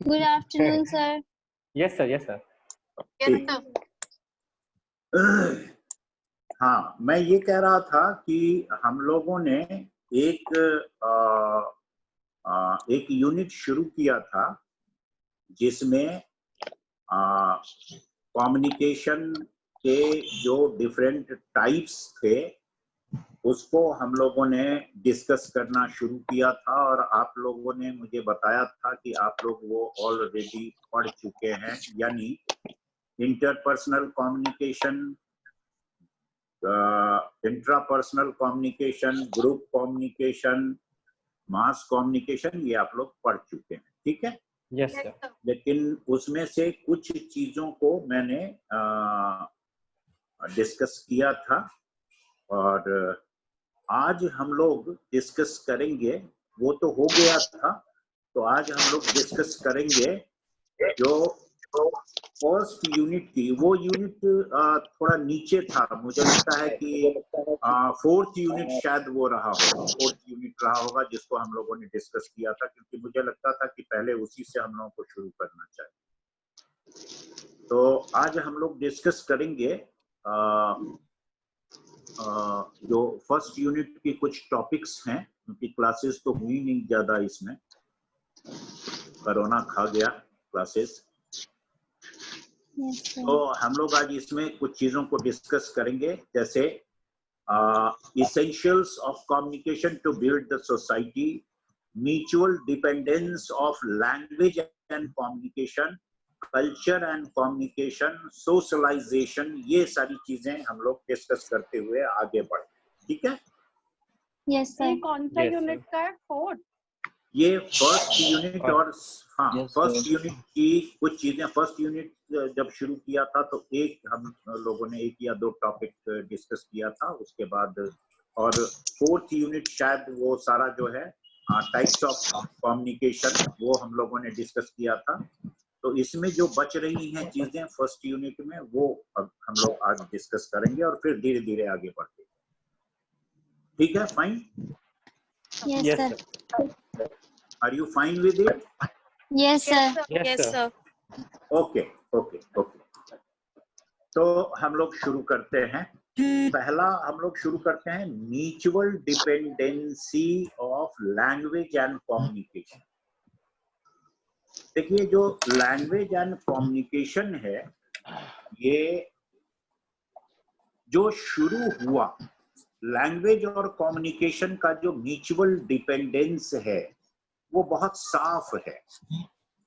Good afternoon, sir. Yes, sir. Yes, sir. ठीक। हाँ, मैं ये कह रहा था कि हम लोगों ने एक एक यूनिट शुरू किया था जिसमें कम्युनिकेशन के जो डिफरेंट टाइप्स थे उसको हम लोगों ने डिस्कस करना शुरू किया था और आप लोगों ने मुझे बताया था कि आप लोग वो ऑलरेडी पढ़ चुके हैं, यानी interpersonal communication, intrapersonal communication, group communication, mass communication, ये आप लोग पढ़ चुके हैं, ठीक है? Yes, sir. लेकिन उसमें से कुछ चीजों को मैंने डिस्कस किया था और आज हम लोग डिस्कस करेंगे, वो तो हो गया था, तो आज हम लोग डिस्कस करेंगे जो फर्स्ट यूनिट थी। वो यूनिट थोड़ा नीचे था, मुझे लगता है कि फोर्थ यूनिट शायद वो रहा होगा, फोर्थ यूनिट रहा होगा जिसको हम लोगों ने डिस्कस किया था, क्योंकि मुझे लगता था कि पहले उसी से हम लोगों को शुरू करना चाहिए। तो आज हम लोग डिस्कस करेंगे जो फर्स्ट यूनिट की कुछ टॉपिक्स हैं, क्योंकि क्लासेस तो हुई नहीं ज्यादा, इसमें कोरोना खा गया क्लासेस। Yes, sir. तो हम लोग आज इसमें कुछ चीजों को डिस्कस करेंगे, जैसे essentials of communication to build the society, mutual dependence of language and communication, culture and communication, socialization, ये सारी चीजें हम लोग डिस्कस करते हुए आगे बढ़े, ठीक है? Yes, sir. कौन सा Yes, यूनिट का है? फोर्थ? ये फर्स्ट यूनिट और हाँ, Yes, फर्स्ट sir. यूनिट की कुछ चीजें, फर्स्ट यूनिट जब शुरू किया था तो एक हम लोगों ने एक या दो टॉपिक डिस्कस किया था, उसके बाद और फोर्थ यूनिट शायद वो सारा जो है टाइप्स ऑफ कम्युनिकेशन वो हम लोगों ने डिस्कस किया था। तो इसमें जो बच रही हैं चीजें फर्स्ट यूनिट में, वो अब हम लोग आज डिस्कस करेंगे और फिर धीरे धीरे आगे बढ़ते हैं, ठीक है? Fine? Yes, Yes, sir. sir. Are you fine with it? Yes, sir. Yes, sir. Okay okay okay, तो हम लोग शुरू करते हैं। पहला हम लोग शुरू करते हैं mutual dependency of language and communication. देखिए, जो लैंग्वेज एंड कम्युनिकेशन है, ये जो शुरू हुआ, लैंग्वेज और कम्युनिकेशन का जो म्यूचुअल डिपेंडेंस है वो बहुत साफ है।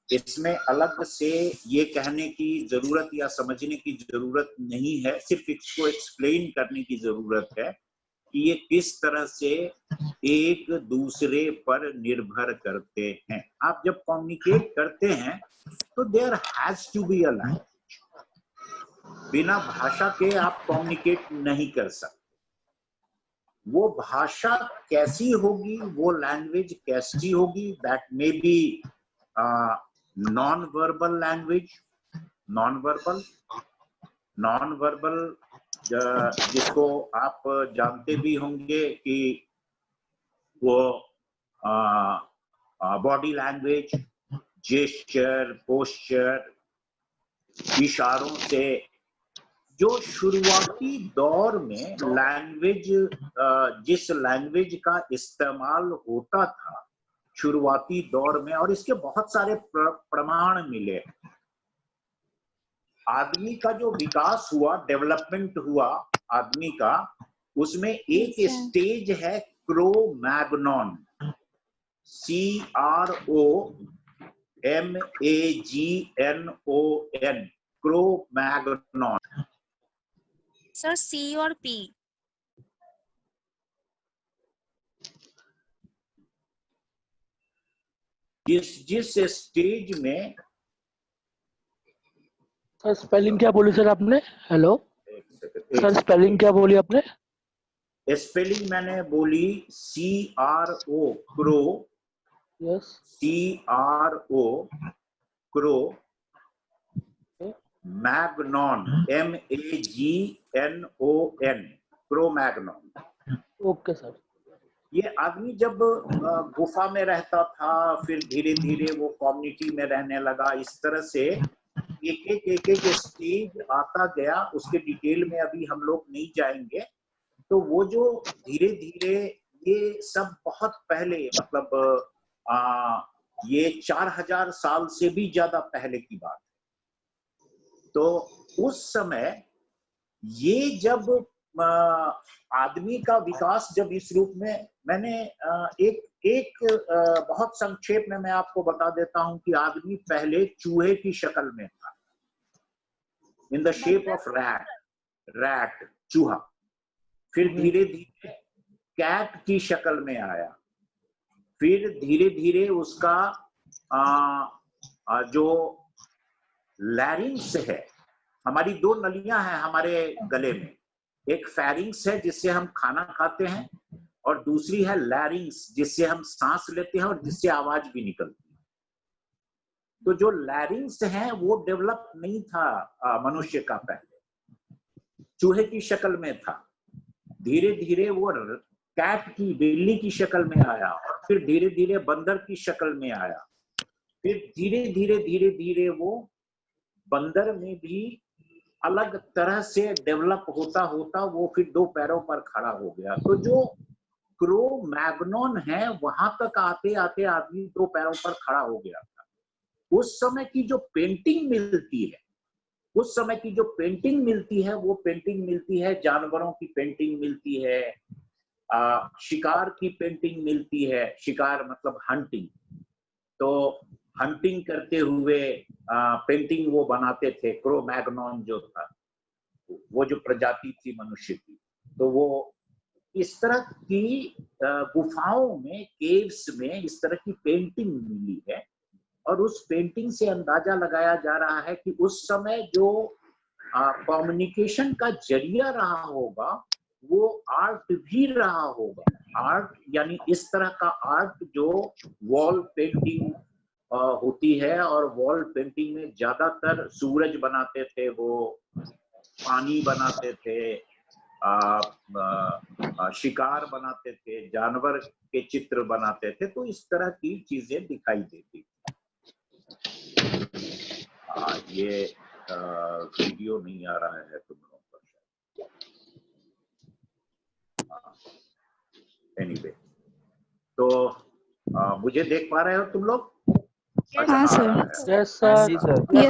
इसमें अलग से ये कहने की जरूरत या समझने की जरूरत नहीं है, सिर्फ इसको एक्सप्लेन करने की जरूरत है कि ये किस तरह से एक दूसरे पर निर्भर करते हैं। आप जब कम्युनिकेट करते हैं तो there has to be a language. बिना भाषा के आप कम्युनिकेट नहीं कर सकते। वो भाषा कैसी होगी, वो लैंग्वेज कैसी होगी, that may be non verbal language, non verbal जिसको आप जानते भी होंगे कि वो बॉडी लैंग्वेज, जेस्चर, पोस्चर, इशारों से जो शुरुआती दौर में लैंग्वेज, जिस लैंग्वेज का इस्तेमाल होता था शुरुआती दौर में, और इसके बहुत सारे प्रमाण मिले। आदमी का जो विकास हुआ, डेवलपमेंट हुआ आदमी का, उसमें एक स्टेज है क्रो-मैग्नॉन, CROMAGNON, क्रो-मैग्नॉन। सर सी और पी? जिस स्टेज में, सर स्पेलिंग क्या बोली सर आपने? हेलो सर, स्पेलिंग क्या बोली आपने? स्पेलिंग मैंने बोली CRO, crow, yes, CRO, crow, Magnon, MAGNON, crow-Magnon. Okay sir. ये आदमी जब गुफा में रहता था, फिर धीरे धीरे वो कम्युनिटी में रहने लगा, इस तरह से एक एक स्टेज आता गया। उसके डिटेल में अभी हम लोग नहीं जाएंगे। तो वो जो धीरे धीरे ये सब बहुत पहले, मतलब ये 4000 साल से भी ज्यादा पहले की बात है। तो उस समय ये जब आदमी का विकास जब इस रूप में, मैंने एक बहुत संक्षेप में मैं आपको बता देता हूं कि आदमी पहले चूहे की शक्ल में था, in the shape of rat, चूहा। फिर धीरे धीरे कैट की शक्ल में आया। फिर धीरे धीरे उसका जो लैरिंग्स है, हमारी 2 नलियां हैं हमारे गले में, एक फेरिंग्स है जिससे हम खाना खाते हैं, और दूसरी है लैरिंग्स जिससे हम सांस लेते हैं और जिससे आवाज भी निकलती है। तो जो लैरिंग्स है वो डेवलप नहीं था मनुष्य का पहले, चूहे की शक्ल में था। धीरे धीरे वो कैट की, बिल्ली की शक्ल में आया, और फिर धीरे धीरे बंदर की शक्ल में आया। फिर धीरे धीरे वो बंदर में भी अलग तरह से डेवलप होता होता वो फिर 2 पैरों पर खड़ा हो गया। तो जो क्रो मैग्नोन है वहां तक आते आते आदमी 2 पैरों पर खड़ा हो गया था। उस समय की जो पेंटिंग मिलती है, उस समय की जो पेंटिंग मिलती है, वो पेंटिंग मिलती है, जानवरों की पेंटिंग मिलती है, शिकार की पेंटिंग मिलती है। शिकार मतलब हंटिंग। तो हंटिंग करते हुए पेंटिंग वो बनाते थे। क्रो मैग्नोन जो था, वो जो प्रजाति थी मनुष्य की, तो वो इस तरह की गुफाओं में, केव्स में इस तरह की पेंटिंग मिली है। और उस पेंटिंग से अंदाजा लगाया जा रहा है कि उस समय जो कम्युनिकेशन का जरिया रहा होगा वो आर्ट भी रहा होगा। आर्ट यानी इस तरह का आर्ट जो वॉल पेंटिंग होती है, और वॉल पेंटिंग में ज्यादातर सूरज बनाते थे, वो पानी बनाते थे, शिकार बनाते थे, जानवर के चित्र बनाते थे। तो इस तरह की चीजें दिखाई देती। ये वीडियो नहीं आ रहा है तुम लोगों पर। एनीवे, तो मुझे देख पा रहे हो तुम लोग? हाँ sir. Yes sir, yes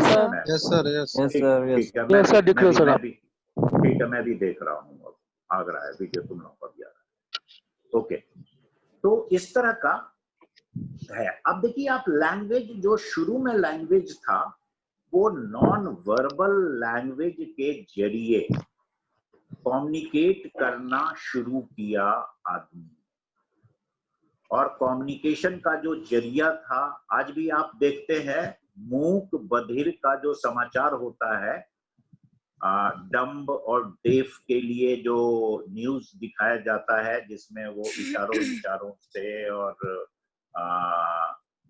sir. Yes sir, yes ठीक है, यस सर, दिख रहे हो सर आप। ठीक है, मैं भी देख रहा हूँ। अब आ रहा है वीडियो, तुम लोगों पर भी आ रहा है। ओके, तो इस तरह का है। अब देखिए आप, लैंग्वेज जो शुरू में लैंग्वेज था वो नॉन वर्बल लैंग्वेज के जरिए कम्युनिकेट करना शुरू किया आदमी। और कम्युनिकेशन का जो जरिया था, आज भी आप देखते हैं मूक बधिर का जो समाचार होता है, डम्ब और डेफ के लिए जो न्यूज दिखाया जाता है, जिसमें वो इशारों से और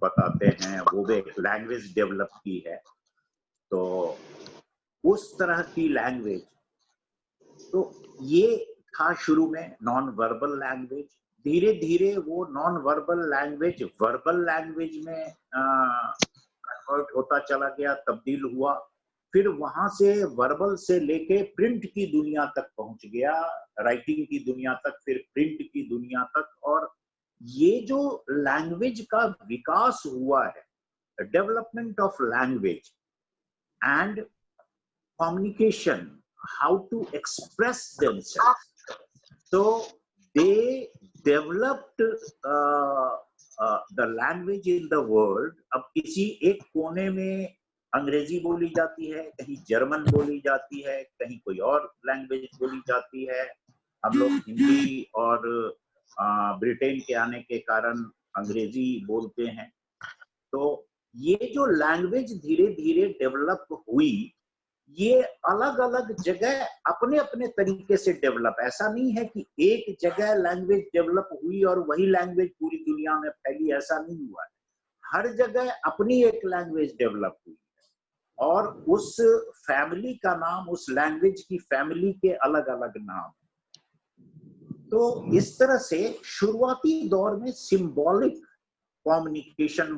बताते हैं, वो भी एक लैंग्वेज डेवलप की है। तो उस तरह की लैंग्वेज, तो ये था शुरू में नॉन वर्बल लैंग्वेज। धीरे धीरे वो non verbal language verbal language में कन्वर्ट होता चला गया, तब्दील हुआ। फिर वहां से वर्बल से लेके प्रिंट की दुनिया तक पहुंच गया, राइटिंग की दुनिया तक, फिर प्रिंट की दुनिया तक। और ये जो लैंग्वेज का विकास हुआ है, development of language and communication, how to express themselves. So they developed the language in the world. अब किसी एक कोने में अंग्रेजी बोली जाती है, कहीं जर्मन बोली जाती है, कहीं कोई और लैंग्वेज बोली जाती है। हम लोग हिंदी और ब्रिटेन के आने के कारण अंग्रेजी बोलते हैं। तो ये जो लैंग्वेज धीरे धीरे डेवलप हुई, ये अलग अलग जगह अपने अपने तरीके से डेवलप, ऐसा नहीं है कि एक जगह लैंग्वेज डेवलप हुई और वही लैंग्वेज पूरी दुनिया में फैली, ऐसा नहीं हुआ है। हर जगह अपनी एक लैंग्वेज डेवलप हुई है, और उस फैमिली का नाम, उस लैंग्वेज की फैमिली के अलग अलग नाम। तो इस तरह से शुरुआती दौर में सिंबॉलिक कम्युनिकेशन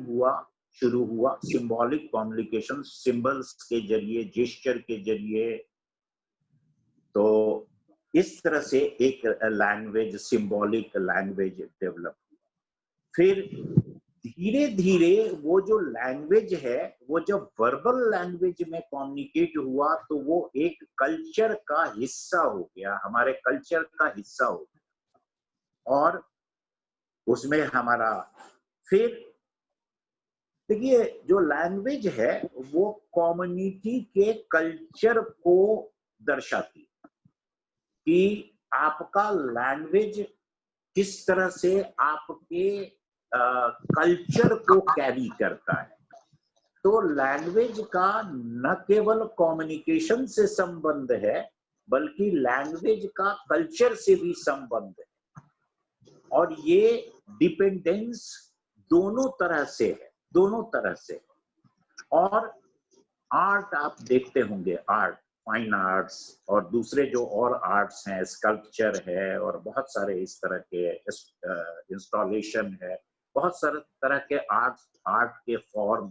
शुरू हुआ। सिंबॉलिक कम्युनिकेशन सिंबल्स के जरिए, जेस्चर के जरिए। तो इस तरह से एक लैंग्वेज, सिंबॉलिक लैंग्वेज डेवलप हुआ। फिर धीरे धीरे वो जो लैंग्वेज है, वो जब वर्बल लैंग्वेज में कम्युनिकेट हुआ तो वो एक कल्चर का हिस्सा हो गया, हमारे कल्चर का हिस्सा हो गया। और उसमें हमारा, फिर देखिए जो लैंग्वेज है वो कम्युनिटी के कल्चर को दर्शाती कि आपका लैंग्वेज किस तरह से आपके कल्चर को कैरी करता है। तो लैंग्वेज का न केवल कम्युनिकेशन से संबंध है, बल्कि लैंग्वेज का कल्चर से भी संबंध है। और ये डिपेंडेंस दोनों तरह से है, दोनों तरह से। और आर्ट आप देखते होंगे, आर्ट, फाइन आर्ट्स और दूसरे जो और आर्ट्स हैं, स्कल्पचर है और बहुत सारे इस तरह के इंस्टॉलेशन है, बहुत सारे तरह के आर्ट के फॉर्म।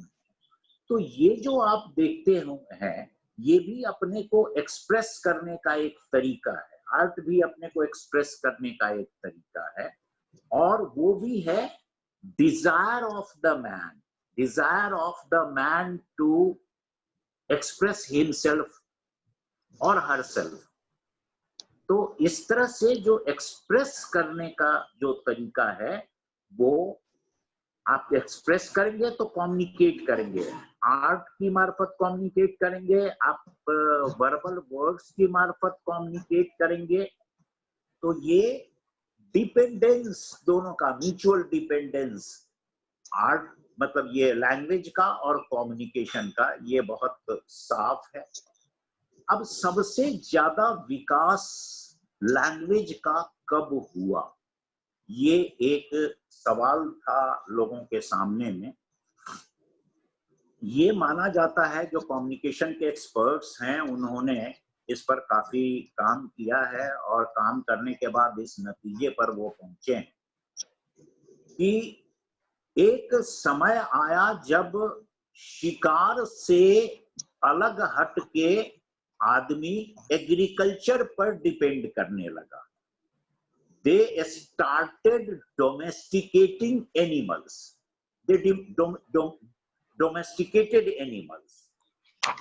तो ये जो आप देखते हैं, ये भी अपने को एक्सप्रेस करने का एक तरीका है। आर्ट भी अपने को एक्सप्रेस करने का एक तरीका है। और वो भी है desire of the man, desire of the man to express himself और हरसेल्फ। तो इस तरह से जो एक्सप्रेस करने का जो तरीका है, वो आप एक्सप्रेस करेंगे तो कम्युनिकेट करेंगे, आर्ट की मार्फत कम्युनिकेट करेंगे, आप वर्बल वर्ड्स की मार्फत कम्युनिकेट करेंगे। तो ये डिपेंडेंस दोनों का, म्यूचुअल डिपेंडेंस, आर्ट मतलब ये लैंग्वेज का और कम्युनिकेशन का, ये बहुत साफ है। अब सबसे ज्यादा विकास लैंग्वेज का कब हुआ, ये एक सवाल था लोगों के सामने में। ये माना जाता है, जो कम्युनिकेशन के एक्सपर्ट्स हैं उन्होंने इस पर काफी काम किया है और काम करने के बाद इस नतीजे पर वो पहुंचे हैं कि एक समय आया जब शिकार से अलग हट के आदमी एग्रीकल्चर पर डिपेंड करने लगा। They started domesticating animals. They domesticated animals.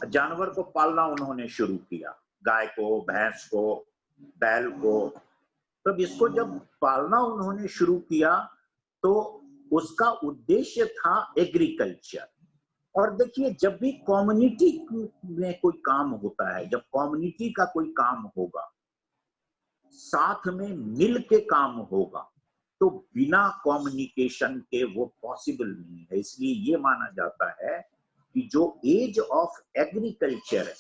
जानवर को पालना उन्होंने शुरू किया, गाय को, भैंस को, बैल को। तब इसको जब पालना उन्होंने शुरू किया तो उसका उद्देश्य था एग्रीकल्चर। और देखिए, जब भी कम्युनिटी में कोई काम होता है, जब कम्युनिटी का कोई काम होगा, साथ में मिल के काम होगा, तो बिना कम्युनिकेशन के वो पॉसिबल नहीं है। इसलिए ये माना जाता है कि जो एज ऑफ एग्रीकल्चर है,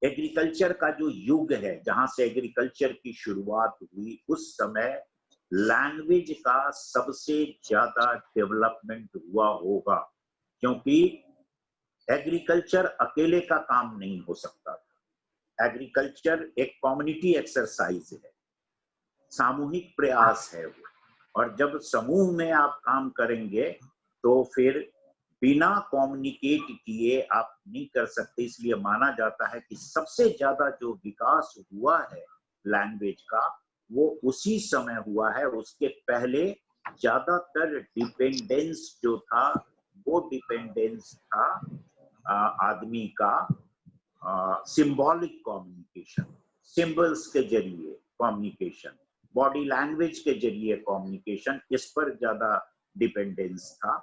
एग्रीकल्चर का जो युग है, जहां से एग्रीकल्चर की शुरुआत हुई, उस समय लैंग्वेज का सबसे ज्यादा डेवलपमेंट हुआ होगा। क्योंकि एग्रीकल्चर अकेले का काम नहीं हो सकता था। एग्रीकल्चर एक कम्युनिटी एक्सरसाइज है, सामूहिक प्रयास है वो। और जब समूह में आप काम करेंगे तो फिर बिना कम्युनिकेट किए आप नहीं कर सकते। इसलिए माना जाता है कि सबसे ज्यादा जो विकास हुआ है लैंग्वेज का, वो उसी समय हुआ है। उसके पहले ज्यादातर डिपेंडेंस जो था, वो डिपेंडेंस था आदमी का सिंबॉलिक कम्युनिकेशन, सिंबल्स के जरिए कम्युनिकेशन, बॉडी लैंग्वेज के जरिए कम्युनिकेशन, इस पर ज्यादा डिपेंडेंस था।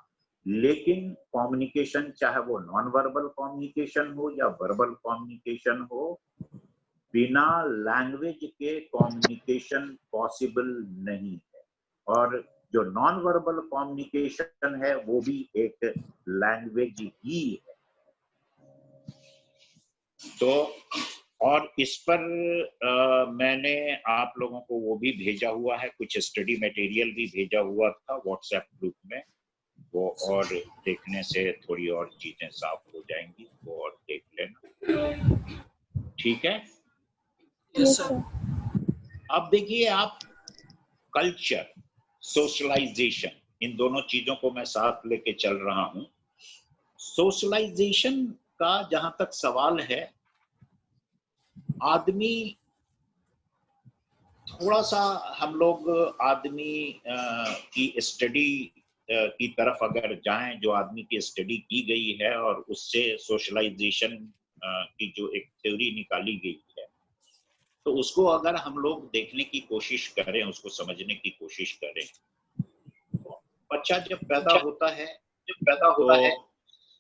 लेकिन कम्युनिकेशन, चाहे वो नॉन वर्बल कम्युनिकेशन हो या वर्बल कम्युनिकेशन हो, बिना लैंग्वेज के कम्युनिकेशन पॉसिबल नहीं है। और जो नॉन वर्बल कम्युनिकेशन है वो भी एक लैंग्वेज ही है। तो और इस पर मैंने आप लोगों को वो भी भेजा हुआ है, कुछ स्टडी मटेरियल भी भेजा हुआ था व्हाट्सएप ग्रुप में। वो और देखने से थोड़ी और चीजें साफ हो जाएंगी, वो और देख लेना, ठीक है? Yes sir. अब देखिए, आप कल्चर, सोशलाइजेशन, इन दोनों चीजों को मैं साथ लेके चल रहा हूं। सोशलाइजेशन का जहां तक सवाल है, आदमी थोड़ा सा, हम लोग आदमी की स्टडी की तरफ अगर जाएं, जो आदमी की स्टडी की गई है और उससे सोशलाइजेशन की जो एक थ्योरी निकाली गई है, तो उसको अगर हम लोग देखने की कोशिश करें, उसको समझने की कोशिश करें, बच्चा जब पैदा होता है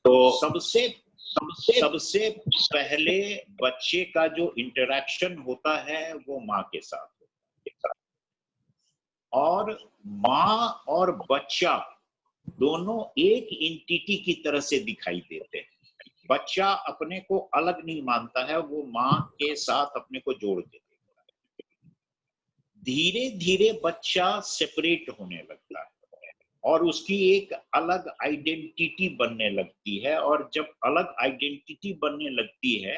तो सबसे पहले बच्चे का जो इंटरेक्शन होता है वो माँ के साथ होता है, और माँ और बच्चा दोनों एक एंटिटी की तरह से दिखाई देते हैं। बच्चा अपने को अलग नहीं मानता है, वो माँ के साथ अपने को जोड़ के देखता है। धीरे धीरे बच्चा सेपरेट होने लगता है और उसकी एक अलग आइडेंटिटी बनने लगती है, और जब अलग आइडेंटिटी बनने लगती है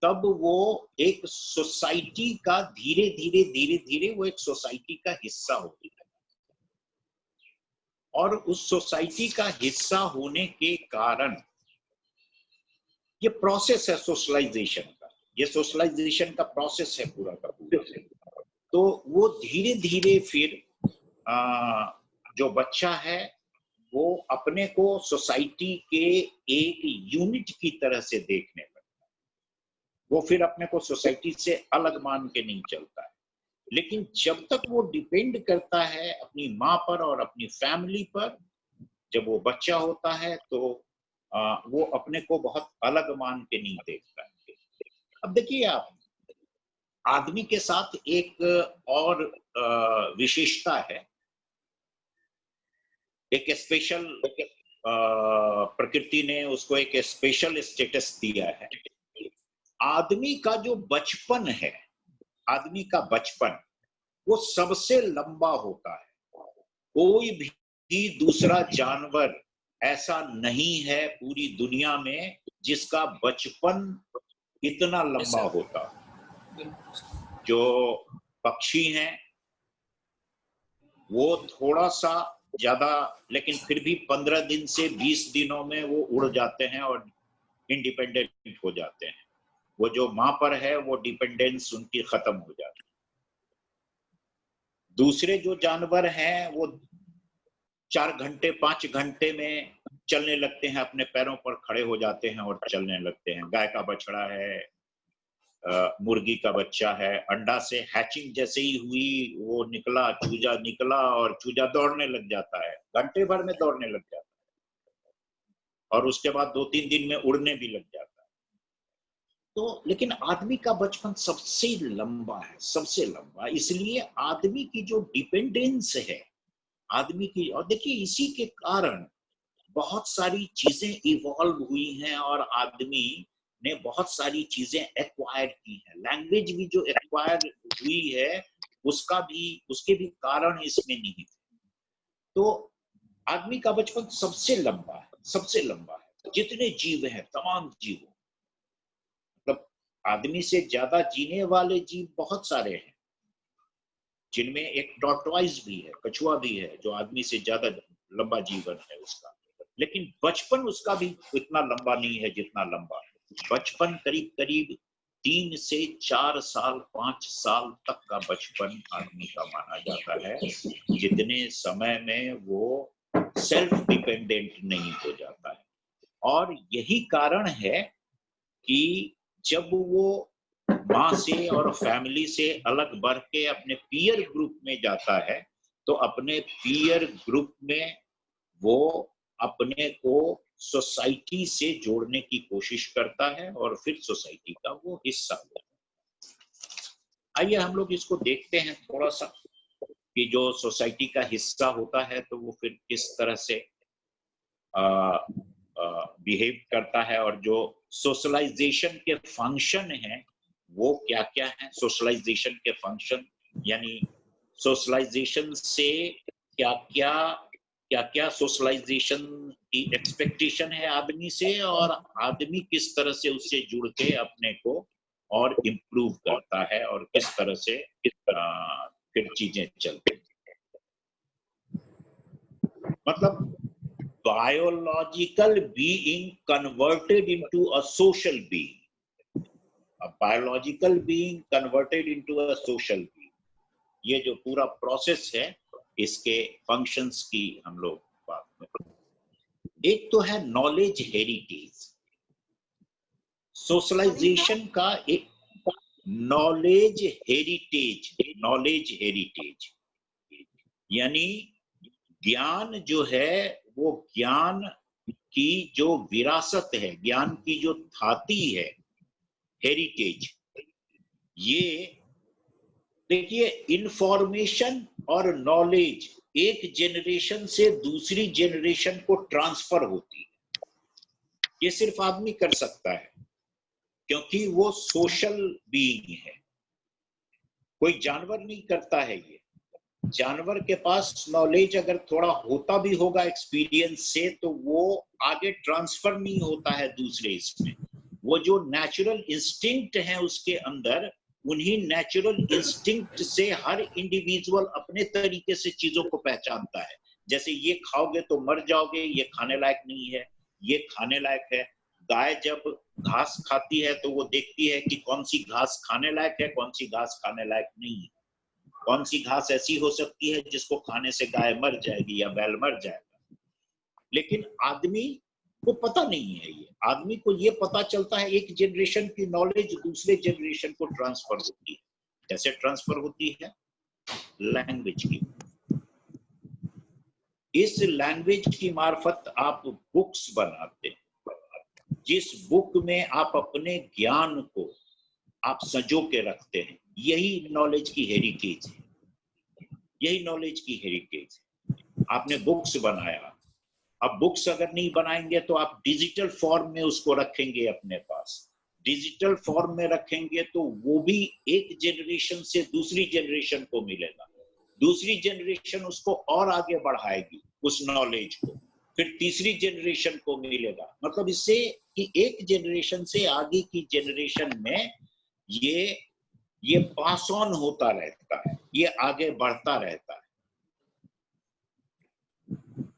तब वो एक सोसाइटी का धीरे धीरे वो एक सोसाइटी का हिस्सा होती है, और उस सोसाइटी का हिस्सा होने के कारण ये प्रोसेस है सोशलाइजेशन का, ये सोशलाइजेशन का प्रोसेस है पूरा का पूरा। तो वो धीरे धीरे फिर जो बच्चा है वो अपने को सोसाइटी के एक यूनिट की तरह से देखने लगता है, वो फिर अपने को सोसाइटी से अलग मान के नहीं चलता है। लेकिन जब तक वो डिपेंड करता है अपनी माँ पर और अपनी फैमिली पर, जब वो बच्चा होता है तो वो अपने को बहुत अलग मान के नहीं देखता है। अब देखिए आप, आदमी के साथ एक और विशेषता है, एक स्पेशल, प्रकृति ने उसको एक स्पेशल स्टेटस दिया है। आदमी का जो बचपन है, आदमी का बचपन वो सबसे लंबा होता है। कोई भी दूसरा जानवर ऐसा नहीं है पूरी दुनिया में जिसका बचपन इतना लंबा होता। जो पक्षी हैं वो थोड़ा सा ज्यादा, लेकिन फिर भी 15 दिन से 20 दिनों में वो उड़ जाते हैं और इंडिपेंडेंट हो जाते हैं। वो जो माँ पर है वो डिपेंडेंस उनकी खत्म हो जाती है। दूसरे जो जानवर हैं वो 4 घंटे 5 घंटे में चलने लगते हैं, अपने पैरों पर खड़े हो जाते हैं और चलने लगते हैं। गाय का बछड़ा है, मुर्गी का बच्चा है, अंडा से हैचिंग जैसे ही हुई वो निकला, चूजा निकला और चूजा दौड़ने लग जाता है, घंटे भर में दौड़ने लग जाता है और उसके बाद 2-3 दिन में उड़ने भी लग जाता है। तो लेकिन आदमी का बचपन सबसे लंबा है, सबसे लंबा। इसलिए आदमी की जो डिपेंडेंस है आदमी की, और देखिए इसी के कारण बहुत सारी चीजें इवॉल्व हुई हैं और आदमी ने बहुत सारी चीजें एक्वायर की हैं। लैंग्वेज भी जो एक्वायर हुई है उसके भी कारण इसमें निहित है। तो आदमी का बचपन सबसे लंबा है, सबसे लंबा है। जितने जीव हैं, तमाम जीव, मतलब आदमी से ज्यादा जीने वाले जीव बहुत सारे हैं, जिनमें एक टॉर्टोइज भी है, कछुआ भी है, जो आदमी से ज्यादा लंबा जीवन है उसका। लेकिन बचपन उसका भी इतना लंबा नहीं है जितना लंबा है। बचपन करीब करीब 3 से 4 साल 5 साल तक का बचपन आदमी का माना जाता है, जितने समय में वो सेल्फ डिपेंडेंट नहीं हो जाता है। और यही कारण है कि जब वो माँ से और फैमिली से अलग बढ़ के अपने पीयर ग्रुप में जाता है, तो अपने पीयर ग्रुप में वो अपने को सोसाइटी से जोड़ने की कोशिश करता है और फिर सोसाइटी का वो हिस्सा होता है। आइए हम लोग इसको देखते हैं थोड़ा सा कि जो सोसाइटी का हिस्सा होता है तो वो फिर किस तरह से बिहेव करता है, और जो सोशलाइजेशन के फंक्शन हैं वो क्या क्या है। सोशलाइजेशन के फंक्शन यानी सोशलाइजेशन से क्या क्या सोशलाइजेशन की एक्सपेक्टेशन है आदमी से, और आदमी किस तरह से उससे जुड़ के अपने को और इम्प्रूव करता है, और किस तरह से फिर चीजें चलती हैं। मतलब biological being converted into a social being, a biological being converted into a social being. ये जो पूरा प्रोसेस है इसके फंक्शंस की हम लोग बात करें। एक तो है नॉलेज हेरिटेज, सोशलाइजेशन का एक नॉलेज हेरिटेज यानी ज्ञान जो है वो ज्ञान की जो विरासत है, ज्ञान की जो थाती है, हेरिटेज। ये देखिए इंफॉर्मेशन और नॉलेज एक जेनरेशन से दूसरी जेनरेशन को ट्रांसफर होती है। ये सिर्फ आदमी कर सकता है क्योंकि वो सोशल बीइंग है, कोई जानवर नहीं करता है। ये जानवर के पास नॉलेज अगर थोड़ा होता भी होगा एक्सपीरियंस से तो वो आगे ट्रांसफर नहीं होता है दूसरे इसमें। वो जो नेचुरल इंस्टिंक्ट है उसके अंदर, उन्हीं नेचुरल इंस्टिंक्ट से हर इंडिविजुअल अपने तरीके से चीजों को पहचानता है। जैसे ये खाओगे तो मर जाओगे, ये खाने लायक नहीं है, ये खाने लायक है। गाय जब घास खाती है तो वो देखती है कि कौन सी घास खाने लायक है, कौन सी घास खाने लायक नहीं है, कौन सी घास ऐसी हो सकती है जिसको खाने से गाय मर जाएगी या बैल मर जाएगा। लेकिन आदमी को पता नहीं है। ये आदमी को ये पता चलता है एक जनरेशन की नॉलेज दूसरे जनरेशन को ट्रांसफर होती है। कैसे ट्रांसफर होती है? लैंग्वेज की। इस लैंग्वेज की मार्फत आप बुक्स बनाते हैं, जिस बुक में आप अपने ज्ञान को आप संजो के रखते हैं। यही नॉलेज की हेरिटेज है, यही नॉलेज की हेरिटेज है। आपने बुक्स बनाया, अब बुक्स अगर नहीं बनाएंगे तो आप डिजिटल फॉर्म में उसको रखेंगे अपने पास। डिजिटल फॉर्म में रखेंगे तो वो भी एक जनरेशन से दूसरी जनरेशन को मिलेगा, दूसरी जनरेशन उसको और आगे बढ़ाएगी उस नॉलेज को, फिर तीसरी जनरेशन को मिलेगा। मतलब इससे कि एक जनरेशन से आगे की जनरेशन में ये पास ऑन होता रहता है, ये आगे बढ़ता रहता है।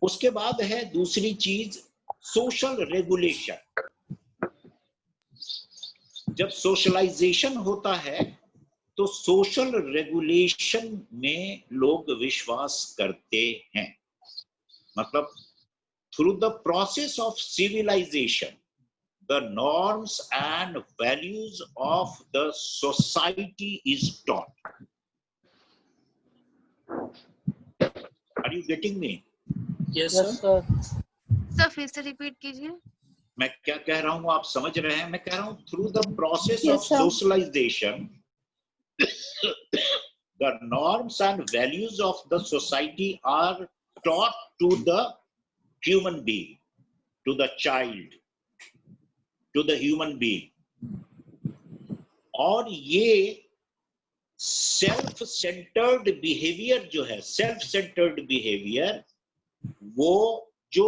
उसके बाद है दूसरी चीज सोशल रेगुलेशन। जब सोशलाइजेशन होता है तो सोशल रेगुलेशन में लोग विश्वास करते हैं। मतलब through the process of civilisation the norms and values of the society is taught. Are you getting me? Yes, sir. Sir फिर से रिपीट कीजिए। मैं क्या कह रहा हूं आप समझ रहे हैं? मैं कह रहा हूं through the process Yes, of sir. socialization the norms and values of the society are taught to the human being, to the child, to the human being. और ये सेल्फ सेंटर्ड बिहेवियर जो है, सेल्फ सेंटर्ड बिहेवियर, वो जो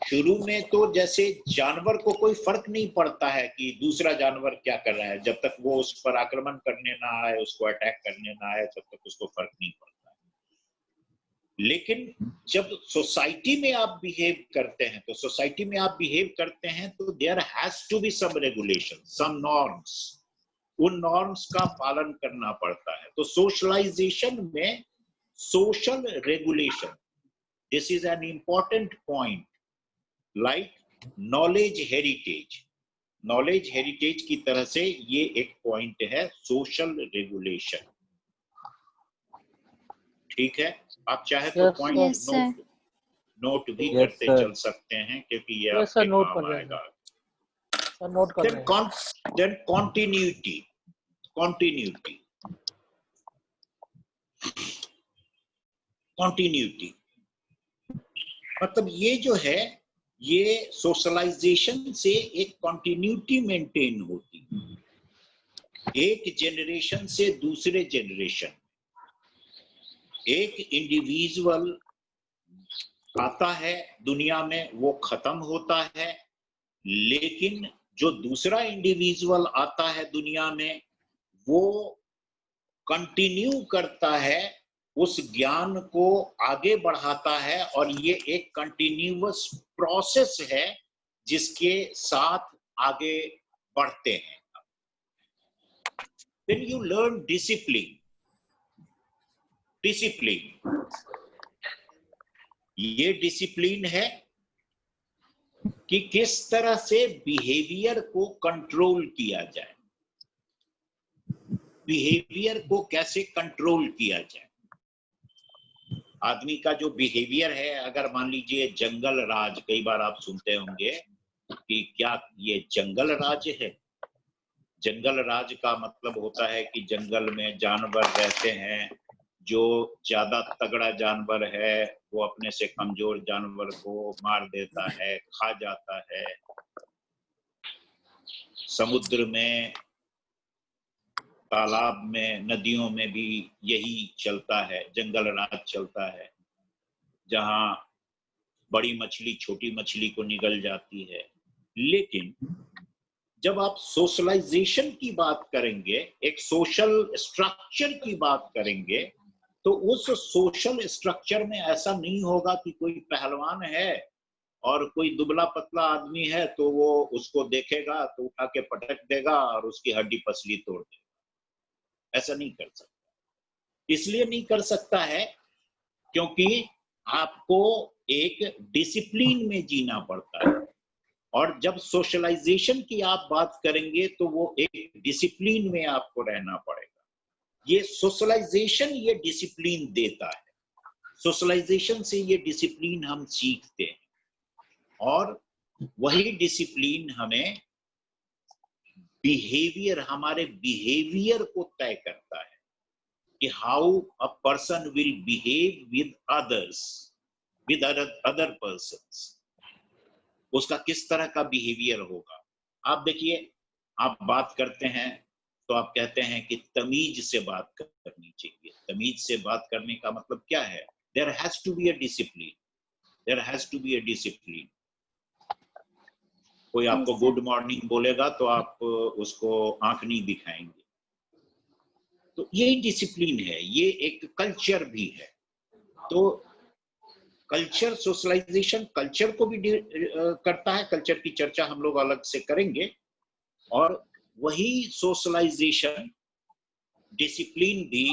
शुरू में तो जैसे जानवर को कोई फर्क नहीं पड़ता है कि दूसरा जानवर क्या कर रहा है, जब तक वो उस पर आक्रमण करने ना आए, उसको अटैक करने ना आए, तब तक उसको फर्क नहीं पड़ता है। लेकिन जब सोसाइटी में आप बिहेव करते हैं तो सोसाइटी में आप बिहेव करते हैं तो there has to be some regulation, some norms. उन नॉर्म्स का पालन करना पड़ता है। तो सोशलाइजेशन में social regulation, this is an important point, like knowledge heritage. Knowledge heritage की तरह से ये एक पॉइंट है सोशल रेगुलेशन। ठीक है, आप चाहे तो पॉइंट Yes, sir. नोट भी Yes, करते sir. चल सकते हैं क्योंकि ये Yes, sir, आपके note काम कर रहे हैं। आएगा। सर नोट कर रहे हैं। Then continuity. मतलब ये जो है, ये सोशलाइजेशन से एक कंटिन्यूटी मेंटेन होती है एक जेनरेशन से दूसरे जेनरेशन। एक इंडिविजुअल आता है दुनिया में, वो खत्म होता है, लेकिन जो दूसरा इंडिविजुअल आता है दुनिया में वो कंटिन्यू करता है उस ज्ञान को आगे बढ़ाता है और ये एक कंटिन्यूअस प्रोसेस है जिसके साथ आगे बढ़ते हैं। Then you learn discipline. Discipline, ये डिसिप्लिन है कि किस तरह से बिहेवियर को कंट्रोल किया जाए, बिहेवियर को कैसे कंट्रोल किया जाए। आदमी का जो बिहेवियर है, अगर मान लीजिए जंगल राज, कई बार आप सुनते होंगे कि क्या ये जंगल राज है। जंगल राज का मतलब होता है कि जंगल में जानवर रहते हैं, जो ज्यादा तगड़ा जानवर है वो अपने से कमजोर जानवर को मार देता है, खा जाता है। समुद्र में, तालाब में, नदियों में भी यही चलता है, जंगल राज चलता है, जहां बड़ी मछली छोटी मछली को निगल जाती है। लेकिन जब आप सोशलाइजेशन की बात करेंगे, एक सोशल स्ट्रक्चर की बात करेंगे, तो उस सोशल स्ट्रक्चर में ऐसा नहीं होगा कि कोई पहलवान है और कोई दुबला पतला आदमी है तो वो उसको देखेगा तो उठा के पटक देगा और उसकी हड्डी पसली तोड़ देगा। ऐसा नहीं कर सकता। इसलिए नहीं कर सकता है क्योंकि आपको एक डिसिप्लिन में जीना पड़ता है, और जब सोशलाइजेशन की आप बात करेंगे तो वो एक डिसिप्लिन में आपको रहना पड़ेगा। ये सोशलाइजेशन ये डिसिप्लिन देता है, सोशलाइजेशन से ये डिसिप्लिन हम सीखते हैं, और वही डिसिप्लिन हमें बिहेवियर, हमारे बिहेवियर को तय करता है कि how a person will behave with others, with other persons, उसका किस तरह का बिहेवियर होगा। आप देखिए, आप बात करते हैं तो आप कहते हैं कि तमीज से बात करनी चाहिए। तमीज से बात करने का मतलब क्या है? There has to be a discipline, there has to be a discipline. कोई आपको गुड मॉर्निंग बोलेगा तो आप उसको आंख नहीं दिखाएंगे, तो यही डिसिप्लिन है, ये एक कल्चर भी है। तो कल्चर, सोशलाइजेशन कल्चर को भी करता है, कल्चर की चर्चा हम लोग अलग से करेंगे, और वही सोशलाइजेशन डिसिप्लिन भी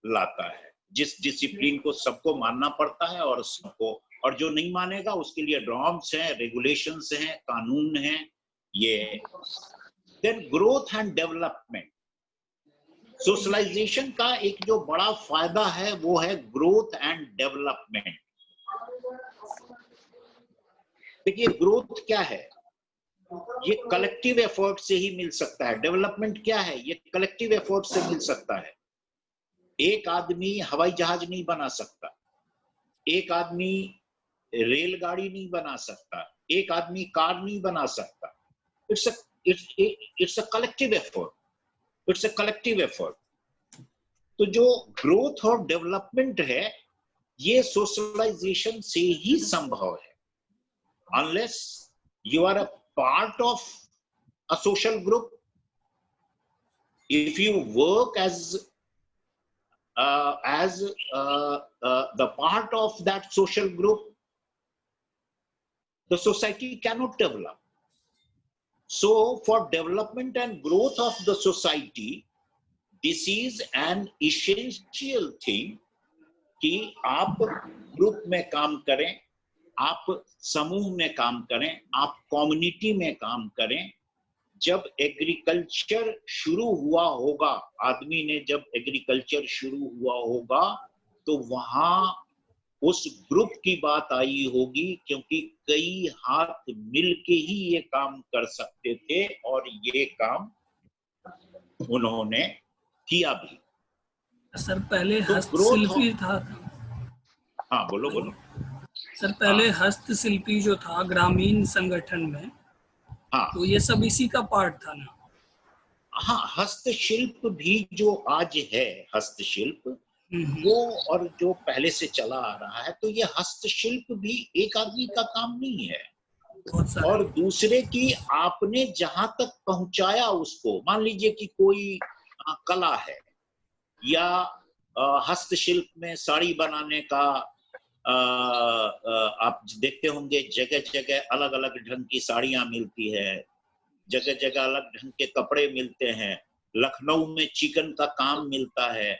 लाता है, जिस डिसिप्लिन को सबको मानना पड़ता है, और सबको, और जो नहीं मानेगा उसके लिए नॉर्म्स हैं, रेगुलेशंस हैं, कानून हैं। ये then growth and development, socialization का एक जो बड़ा फायदा है वो है ग्रोथ एंड डेवलपमेंट। देखिए, ग्रोथ क्या है? ये कलेक्टिव एफर्ट से ही मिल सकता है। डेवलपमेंट क्या है? ये कलेक्टिव एफर्ट से मिल सकता है। एक आदमी हवाई जहाज नहीं बना सकता, एक आदमी रेलगाड़ी नहीं बना सकता, एक आदमी कार नहीं बना सकता। It's a collective effort, it's a collective effort. तो जो ग्रोथ और डेवलपमेंट है ये सोशलाइजेशन से ही संभव है। Unless you are a part of a social group, if you work as the part of that social group, the society cannot develop. So for development and growth of the society, this is an essential thing कि आप group में काम करें, आप समूह में काम करें, आप कम्युनिटी में काम करें। जब एग्रीकल्चर शुरू हुआ होगा, आदमी ने जब एग्रीकल्चर शुरू हुआ होगा, तो वहां उस ग्रुप की बात आई होगी, क्योंकि कई हाथ मिलके ही ये काम कर सकते थे, और ये काम उन्होंने किया भी। सर पहले तो हस्तशिल्पी था। हाँ, बोलो बोलो। सर पहले हस्तशिल्पी जो था ग्रामीण संगठन में, हाँ, तो ये सब इसी का पार्ट था ना? हाँ, हस्तशिल्प भी जो आज है, हस्तशिल्प वो, और जो पहले से चला आ रहा है, तो ये हस्तशिल्प भी एक आदमी का काम नहीं है, और दूसरे की आपने जहां तक पहुंचाया उसको, मान लीजिए कि कोई कला है या हस्तशिल्प में साड़ी बनाने का आप देखते होंगे जगह जगह अलग अलग ढंग की साड़ियां मिलती है, जगह जगह अलग ढंग के कपड़े मिलते हैं, लखनऊ में चिकन का काम मिलता है।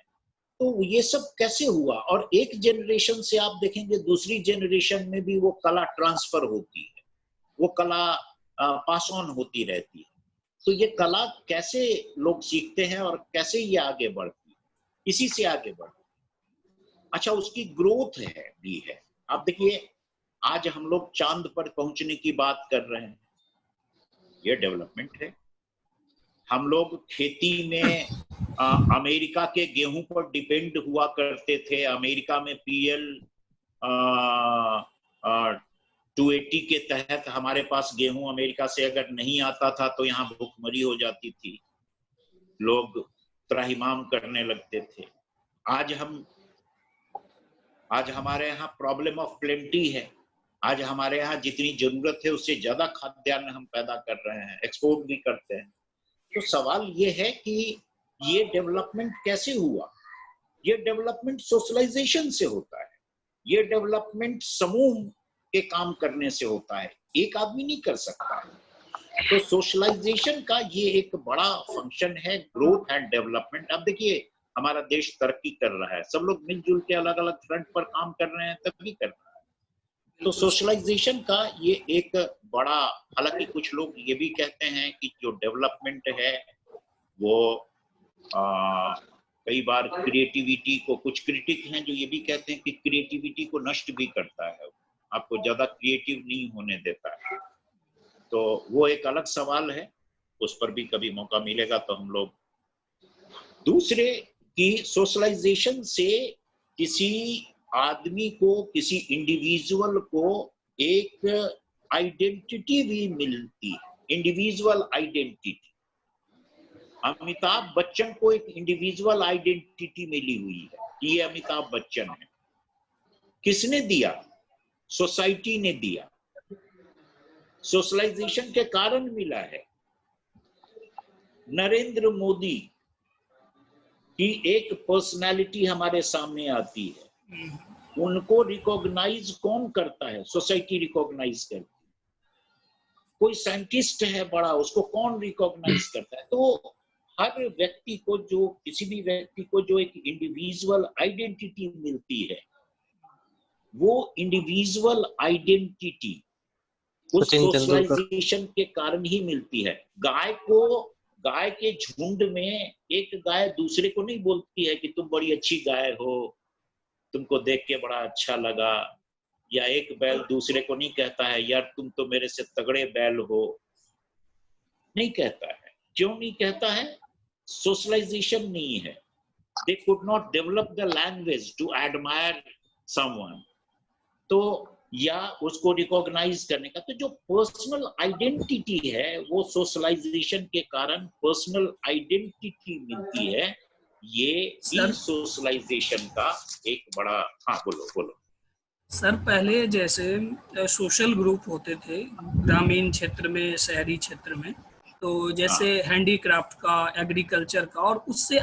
तो ये सब कैसे हुआ? और एक जनरेशन से आप देखेंगे दूसरी जनरेशन में भी वो कला ट्रांसफर होती है, वो कला पास ऑन होती रहती है। तो ये कला कैसे लोग सीखते हैं और कैसे ये आगे बढ़ती है, इसी से आगे बढ़ती है। अच्छा, उसकी ग्रोथ है। आप देखिए, आज हम लोग चांद पर पहुंचने की बात कर रहे हैं, ये डेवलपमेंट है। हम लोग खेती में अमेरिका के गेहूं पर डिपेंड हुआ करते थे। अमेरिका में PL 280 के तहत हमारे पास गेहूं अमेरिका से अगर नहीं आता था तो यहाँ भूखमरी हो जाती थी, लोग त्राहिमाम करने लगते थे। आज हमारे यहाँ प्रॉब्लम ऑफ प्लेंटी है। आज हमारे यहाँ जितनी जरूरत है उससे ज्यादा खाद्यान्न हम पैदा कर रहे हैं, एक्सपोर्ट भी करते हैं। तो सवाल ये है कि ये डेवलपमेंट कैसे हुआ? ये डेवलपमेंट सोशलाइजेशन से होता है, ये डेवलपमेंट समूह के काम करने से होता है, एक आदमी नहीं कर सकता है। तो सोशलाइजेशन का ये एक बड़ा फंक्शन है, ग्रोथ एंड डेवलपमेंट। अब देखिए, हमारा देश तरक्की कर रहा है, सब लोग मिलजुल के अलग अलग फ्रंट पर काम कर रहे हैं, तभी कर रहा है। तो सोशलाइजेशन का ये एक बड़ा, हालांकि कुछ लोग ये भी कहते हैं कि जो डेवलपमेंट है वो कई बार क्रिएटिविटी को, कुछ क्रिटिक हैं जो ये भी कहते हैं कि क्रिएटिविटी को नष्ट भी करता है, आपको ज्यादा क्रिएटिव नहीं होने देता है। तो वो एक अलग सवाल है, उस पर भी कभी मौका मिलेगा तो हम लोग। दूसरे की सोशलाइजेशन से किसी आदमी को, किसी इंडिविजुअल को एक आइडेंटिटी भी मिलती है, इंडिविजुअल आइडेंटिटी। अमिताभ बच्चन को एक इंडिविजुअल आइडेंटिटी मिली हुई है, ये अमिताभ बच्चन है। किसने दिया? सोसाइटी ने दिया, सोशलाइजेशन के कारण मिला है। नरेंद्र मोदी की एक पर्सनालिटी हमारे सामने आती है, उनको रिकॉग्नाइज कौन करता है? सोसाइटी रिकॉग्नाइज करती है। कोई साइंटिस्ट है बड़ा, उसको कौन रिकॉग्नाइज करता है? तो हर व्यक्ति को, जो किसी भी व्यक्ति को जो एक इंडिविजुअल आइडेंटिटी मिलती है, वो इंडिविजुअल आइडेंटिटी उस सोशलाइजेशन के कारण ही मिलती है। गाय के झुंड में एक गाय दूसरे को नहीं बोलती है कि तुम बड़ी अच्छी गाय हो, तुमको देख के बड़ा अच्छा लगा, या एक बैल दूसरे को नहीं कहता है यार तुम तो मेरे से तगड़े बैल हो, नहीं कहता है। क्यों नहीं कहता है? सोशलाइजेशन नहीं है। They could not develop the language to admire someone. तो या उसको रिकॉग्नाइज करने का, तो जो पर्सनल आइडेंटिटी है वो सोशलाइजेशन के कारण पर्सनल आइडेंटिटी मिलती है। ये सोशलाइजेशन का एक बड़ा, हाँ बोलो। सर, पहले जैसे सोशल ग्रुप होते थे ग्रामीण क्षेत्र में, शहरी क्षेत्र में, तो जैसे हैंडीक्राफ्ट का, एग्रीकल्चर का, और उससे